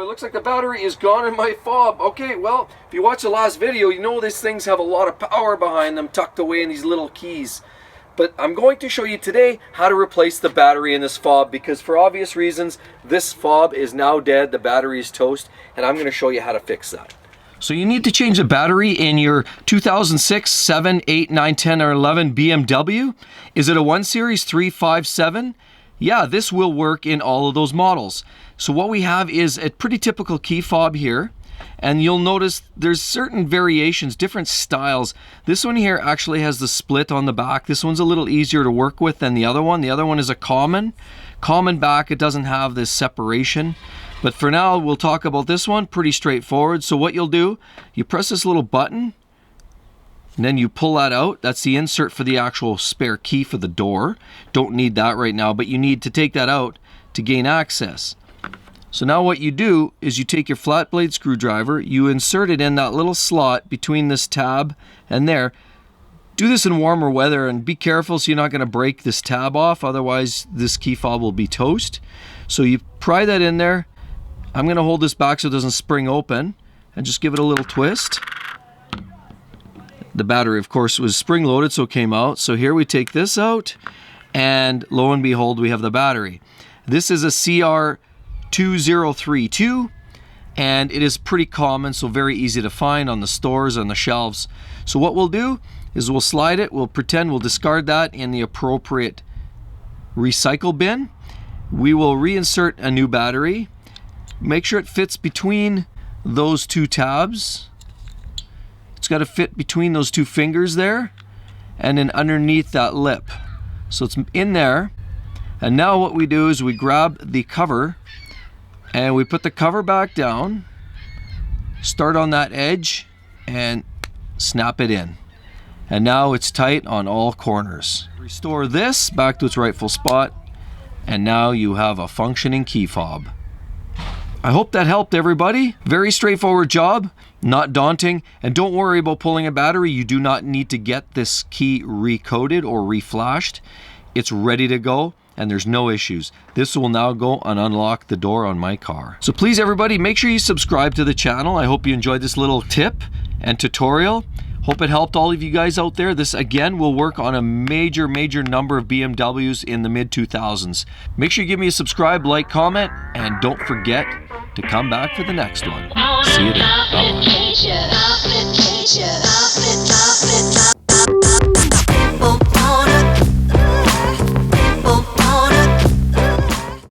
it looks like the battery is gone in my fob. Okay, well, if you watch the last video, you know these things have a lot of power behind them tucked away in these little keys. But I'm going to show you today how to replace the battery in this fob, because for obvious reasons, this fob is now dead, the battery is toast, and I'm going to show you how to fix that. So you need to change the battery in your 2006, 7, 8, 9, 10, or 11 BMW. Is it a 1 Series 3, 5, 7? Yeah, this will work in all of those models. So what we have is a pretty typical key fob here. And you'll notice there's certain variations, different styles. This one here actually has the split on the back. This one's a little easier to work with than the other one. The other one is a common back. It doesn't have this separation. But for now, we'll talk about this one. Pretty straightforward. So what you'll do, you press this little button, and then you pull that out. That's the insert for the actual spare key for the door. Don't need that right now, but you need to take that out to gain access. So now what you do is you take your flat blade screwdriver, you insert it in that little slot between this tab and there. Do this in warmer weather and be careful so you're not going to break this tab off, otherwise this key fob will be toast. So you pry that in there. I'm going to hold this back so it doesn't spring open and just give it a little twist. The battery, of course, was spring-loaded, so it came out. So here we take this out, and lo and behold, we have the battery. This is a CR2032, and it is pretty common, so very easy to find on the stores, on the shelves. So what we'll do is we'll slide it. We'll pretend we'll discard that in the appropriate recycle bin. We will reinsert a new battery. Make sure it fits between those two tabs. It's got to fit between those two fingers there and then underneath that lip. So it's in there. And now what we do is we grab the cover and we put the cover back down, start on that edge and snap it in. And now it's tight on all corners. Restore this back to its rightful spot, and now you have a functioning key fob. I hope that helped everybody. Very straightforward job, not daunting, and don't worry about pulling a battery. You do not need to get this key recoded or reflashed. It's ready to go and there's no issues. This will now go and unlock the door on my car. So please everybody, make sure you subscribe to the channel. I hope you enjoyed this little tip and tutorial. Hope it helped all of you guys out there. This again will work on a major number of BMWs in the mid-2000s. Make sure you give me a subscribe, like, comment, and don't forget to come back for the next one. See you then. Bye-bye.